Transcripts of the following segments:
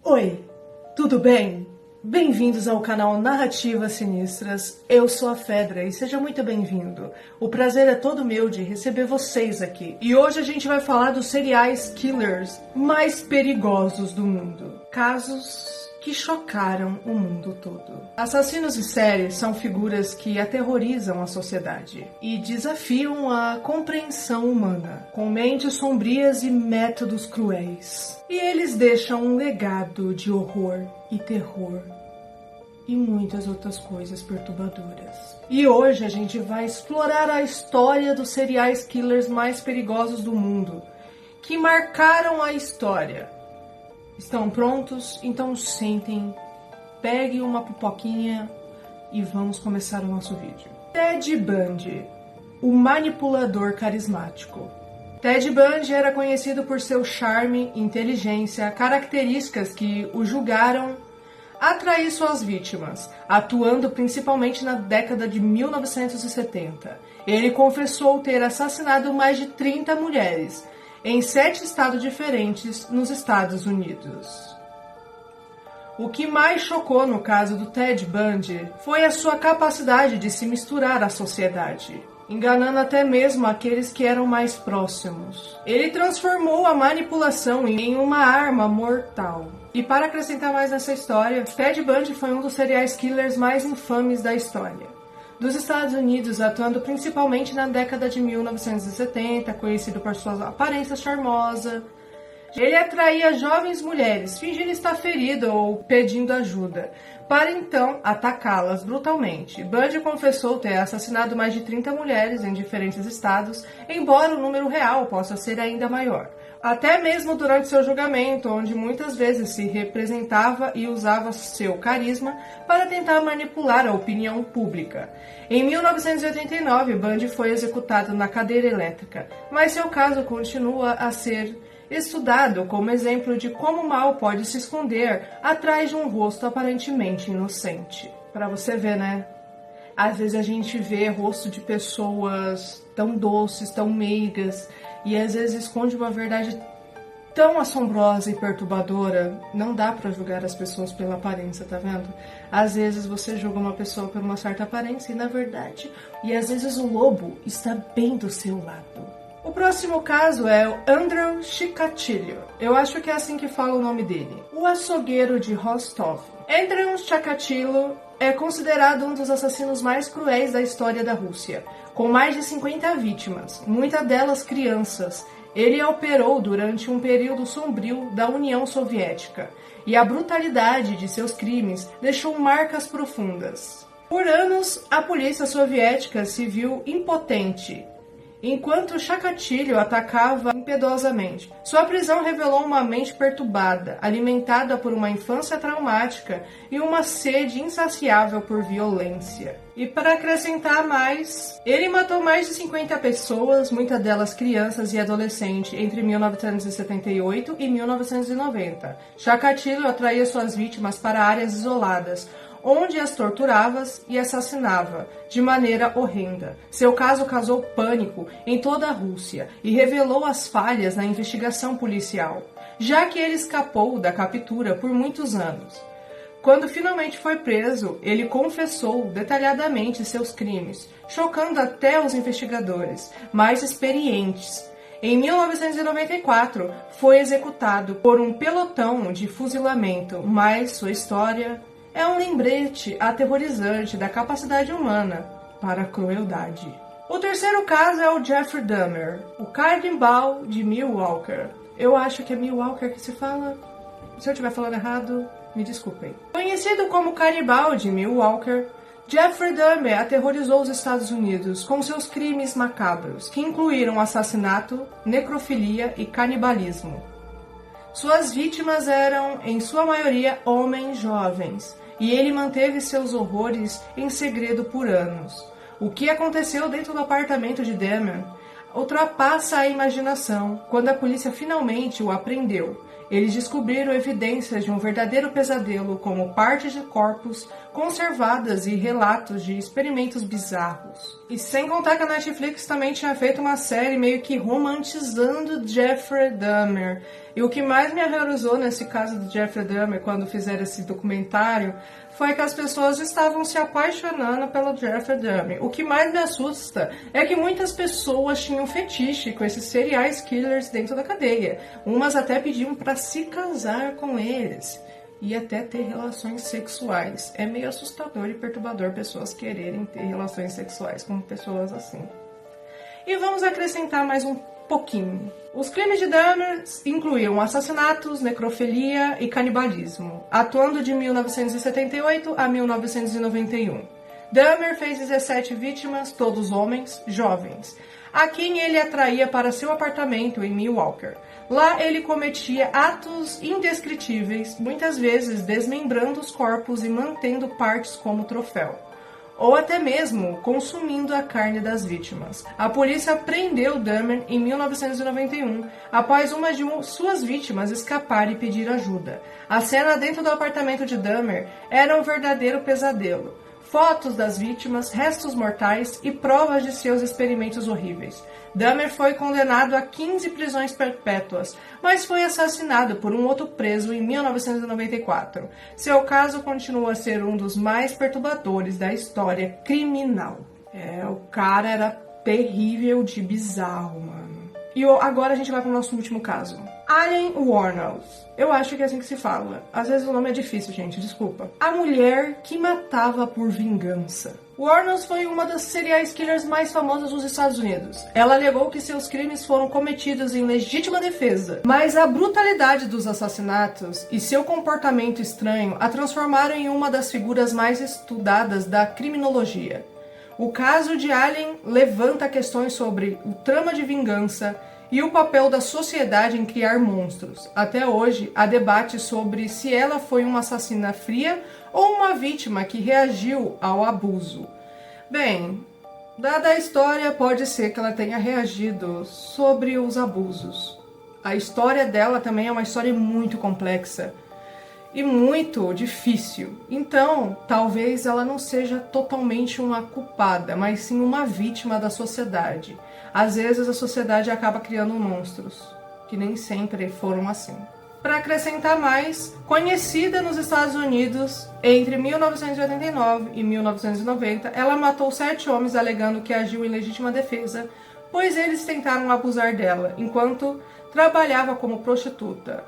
Oi, tudo bem? Bem-vindos ao canal Narrativas Sinistras. Eu sou a Fedra e seja muito bem-vindo. O prazer é todo meu de receber vocês aqui. E hoje a gente vai falar dos serial killers mais perigosos do mundo. Casos que chocaram o mundo todo. Assassinos em série são figuras que aterrorizam a sociedade e desafiam a compreensão humana, com mentes sombrias e métodos cruéis. E eles deixam um legado de horror e terror e muitas outras coisas perturbadoras. E hoje a gente vai explorar a história dos serial killers mais perigosos do mundo, que marcaram a história. Estão prontos? Então sentem, peguem uma pipoquinha e vamos começar o nosso vídeo. Ted Bundy, o manipulador carismático. Ted Bundy era conhecido por seu charme, inteligência, características que o julgaram atrair suas vítimas, atuando principalmente na década de 1970. Ele confessou ter assassinado mais de 30 mulheres, em 7 estados diferentes nos Estados Unidos. O que mais chocou no caso do Ted Bundy foi a sua capacidade de se misturar à sociedade, enganando até mesmo aqueles que eram mais próximos. Ele transformou a manipulação em uma arma mortal. E para acrescentar mais nessa história, Ted Bundy foi um dos serial killers mais infames da história dos Estados Unidos, atuando principalmente na década de 1970, conhecido por sua aparência charmosa. Ele atraía jovens mulheres, fingindo estar ferido ou pedindo ajuda, para então atacá-las brutalmente. Bundy confessou ter assassinado mais de 30 mulheres em diferentes estados, embora o número real possa ser ainda maior. Até mesmo durante seu julgamento, onde muitas vezes se representava e usava seu carisma para tentar manipular a opinião pública. Em 1989, Bundy foi executado na cadeira elétrica, mas seu caso continua a ser estudado como exemplo de como o mal pode se esconder atrás de um rosto aparentemente inocente. Para você ver, né? Às vezes a gente vê rosto de pessoas tão doces, tão meigas, e às vezes esconde uma verdade tão assombrosa e perturbadora. Não dá pra julgar as pessoas pela aparência, tá vendo? Às vezes você julga uma pessoa por uma certa aparência e na verdade, e às vezes o lobo está bem do seu lado. O próximo caso é o Andrew Chikatilo. Eu acho que é assim que fala o nome dele. O açougueiro de Rostov. Andrew Chikatilo é considerado um dos assassinos mais cruéis da história da Rússia, com mais de 50 vítimas, muitas delas crianças. Ele operou durante um período sombrio da União Soviética, e a brutalidade de seus crimes deixou marcas profundas. Por anos, a polícia soviética se viu impotente, enquanto Chikatilo atacava impiedosamente. Sua prisão revelou uma mente perturbada, alimentada por uma infância traumática e uma sede insaciável por violência. E para acrescentar mais, ele matou mais de 50 pessoas, muitas delas crianças e adolescentes, entre 1978 e 1990. Chikatilo atraía suas vítimas para áreas isoladas, onde as torturava e assassinava de maneira horrenda. Seu caso causou pânico em toda a Rússia e revelou as falhas na investigação policial, já que ele escapou da captura por muitos anos. Quando finalmente foi preso, ele confessou detalhadamente seus crimes, chocando até os investigadores mais experientes. Em 1994, foi executado por um pelotão de fuzilamento, mas sua história é um lembrete aterrorizante da capacidade humana para a crueldade. O terceiro caso é o Jeffrey Dahmer, o canibal de Milwaukee. Eu acho que é Milwaukee que se fala. Se eu estiver falando errado, me desculpem. Conhecido como canibal de Milwaukee, Jeffrey Dahmer aterrorizou os Estados Unidos com seus crimes macabros, que incluíram assassinato, necrofilia e canibalismo. Suas vítimas eram, em sua maioria, homens jovens, e ele manteve seus horrores em segredo por anos. O que aconteceu dentro do apartamento de Dahmer ultrapassa a imaginação. Quando a polícia finalmente o apreendeu, eles descobriram evidências de um verdadeiro pesadelo, como partes de corpos conservadas e relatos de experimentos bizarros. E sem contar que a Netflix também tinha feito uma série meio que romantizando Jeffrey Dahmer. E o que mais me horrorizou nesse caso do Jeffrey Dahmer, quando fizeram esse documentário, foi que as pessoas estavam se apaixonando pelo Jeffrey Dahmer. O que mais me assusta é que muitas pessoas tinham fetiche com esses serial killers dentro da cadeia. Umas até pediam para se casar com eles e até ter relações sexuais. É meio assustador e perturbador pessoas quererem ter relações sexuais com pessoas assim. E vamos acrescentar mais um pouquinho. Os crimes de Dahmer incluíam assassinatos, necrofilia e canibalismo, atuando de 1978 a 1991. Dahmer fez 17 vítimas, todos homens, jovens, a quem ele atraía para seu apartamento em Milwaukee. Lá ele cometia atos indescritíveis, muitas vezes desmembrando os corpos e mantendo partes como troféu, ou até mesmo consumindo a carne das vítimas. A polícia prendeu Dahmer em 1991, após uma de suas vítimas escapar e pedir ajuda. A cena dentro do apartamento de Dahmer era um verdadeiro pesadelo. Fotos das vítimas, restos mortais e provas de seus experimentos horríveis. Dahmer foi condenado a 15 prisões perpétuas, mas foi assassinado por um outro preso em 1994. Seu caso continua a ser um dos mais perturbadores da história criminal. O cara era terrível de bizarro, mano. E agora a gente vai para o nosso último caso. Aileen Wuornos. Eu acho que é assim que se fala. Às vezes o nome é difícil, gente, desculpa. A mulher que matava por vingança. Wuornos foi uma das serial killers mais famosas dos Estados Unidos. Ela alegou que seus crimes foram cometidos em legítima defesa, mas a brutalidade dos assassinatos e seu comportamento estranho a transformaram em uma das figuras mais estudadas da criminologia. O caso de Aileen levanta questões sobre o trama de vingança e o papel da sociedade em criar monstros. Até hoje, há debate sobre se ela foi uma assassina fria ou uma vítima que reagiu ao abuso. Bem, dada a história, pode ser que ela tenha reagido sobre os abusos. A história dela também é uma história muito complexa e muito difícil. Então, talvez ela não seja totalmente uma culpada, mas sim uma vítima da sociedade. Às vezes a sociedade acaba criando monstros, que nem sempre foram assim. Para acrescentar mais, conhecida nos Estados Unidos entre 1989 e 1990, ela matou 7 homens alegando que agiu em legítima defesa, pois eles tentaram abusar dela enquanto trabalhava como prostituta.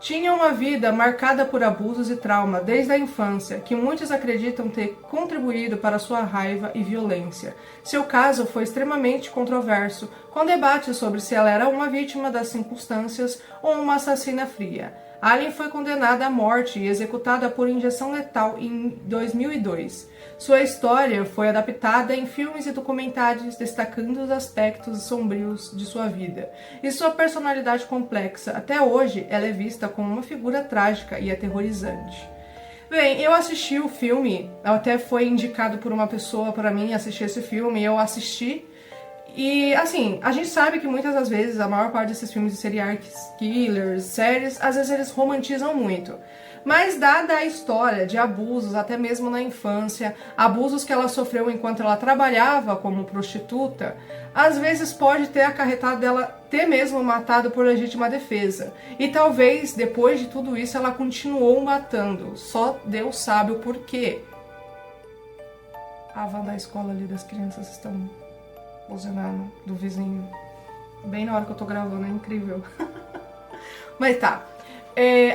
Tinha uma vida marcada por abusos e trauma desde a infância, que muitos acreditam ter contribuído para sua raiva e violência. Seu caso foi extremamente controverso, com debates sobre se ela era uma vítima das circunstâncias ou uma assassina fria. Aileen foi condenada à morte e executada por injeção letal em 2002. Sua história foi adaptada em filmes e documentários destacando os aspectos sombrios de sua vida e sua personalidade complexa. Até hoje, ela é vista como uma figura trágica e aterrorizante. Bem, eu assisti o filme, até foi indicado por uma pessoa para mim assistir esse filme, eu assisti. E, assim, a gente sabe que muitas das vezes, a maior parte desses filmes de serial killers, séries, às vezes eles romantizam muito. Mas, dada a história de abusos, até mesmo na infância, abusos que ela sofreu enquanto ela trabalhava como prostituta, às vezes pode ter acarretado dela ter mesmo matado por legítima defesa. E talvez, depois de tudo isso, ela continuou matando. Só Deus sabe o porquê. A van da escola ali das crianças estão buzinando do vizinho. Bem na hora que eu tô gravando, é incrível. Mas tá.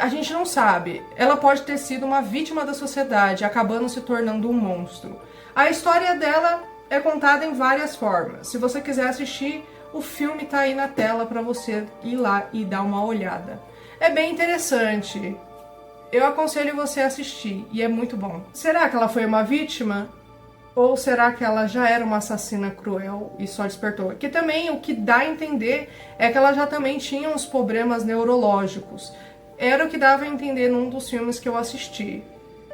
A gente não sabe. Ela pode ter sido uma vítima da sociedade, acabando se tornando um monstro. A história dela é contada em várias formas. Se você quiser assistir, o filme tá aí na tela para você ir lá e dar uma olhada. É bem interessante. Eu aconselho você a assistir e é muito bom. Será que ela foi uma vítima? Ou será que ela já era uma assassina cruel e só despertou? Que também o que dá a entender é que ela já também tinha uns problemas neurológicos. Era o que dava a entender num dos filmes que eu assisti.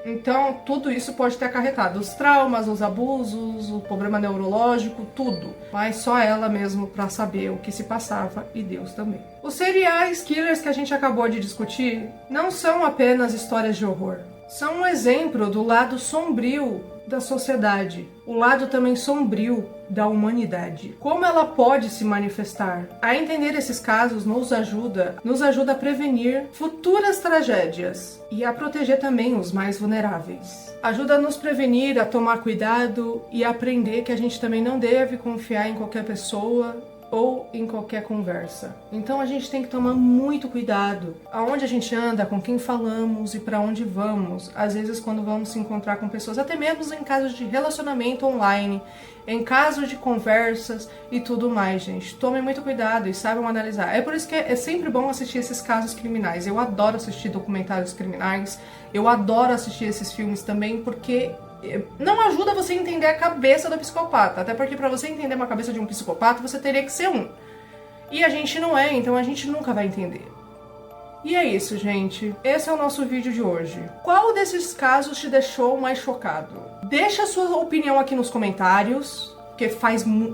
Então, tudo isso pode ter acarretado. Os traumas, os abusos, o problema neurológico, tudo. Mas só ela mesmo para saber o que se passava e Deus também. Os serial killers que a gente acabou de discutir não são apenas histórias de horror. São um exemplo do lado sombrio da sociedade, o lado também sombrio da humanidade. Como ela pode se manifestar? A entender esses casos nos ajuda a prevenir futuras tragédias e a proteger também os mais vulneráveis. Ajuda a nos prevenir, a tomar cuidado e a aprender que a gente também não deve confiar em qualquer pessoa ou em qualquer conversa. Então a gente tem que tomar muito cuidado aonde a gente anda, com quem falamos e para onde vamos. Às vezes quando vamos se encontrar com pessoas, até mesmo em casos de relacionamento online, em casos de conversas e tudo mais, gente. Tomem muito cuidado e saibam analisar. É por isso que é sempre bom assistir esses casos criminais. Eu adoro assistir documentários criminais, eu adoro assistir esses filmes também, porque não ajuda você a entender a cabeça do psicopata. Até porque para você entender uma cabeça de um psicopata, você teria que ser um. E a gente não é, então a gente nunca vai entender. E é isso, gente. Esse é o nosso vídeo de hoje. Qual desses casos te deixou mais chocado? Deixa a sua opinião aqui nos comentários, que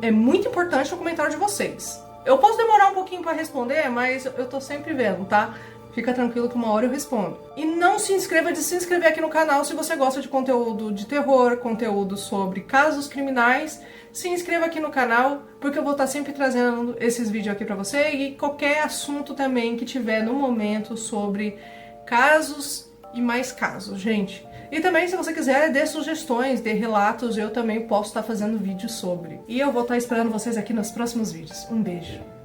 é muito importante o comentário de vocês. Eu posso demorar um pouquinho para responder, mas eu tô sempre vendo, tá? Fica tranquilo que uma hora eu respondo. E não se inscreva de se inscrever aqui no canal se você gosta de conteúdo de terror, conteúdo sobre casos criminais. Se inscreva aqui no canal, porque eu vou estar sempre trazendo esses vídeos aqui pra você e qualquer assunto também que tiver no momento sobre casos e mais casos, gente. E também, se você quiser, dê sugestões, dê relatos, eu também posso estar fazendo vídeos sobre. E eu vou estar esperando vocês aqui nos próximos vídeos. Um beijo!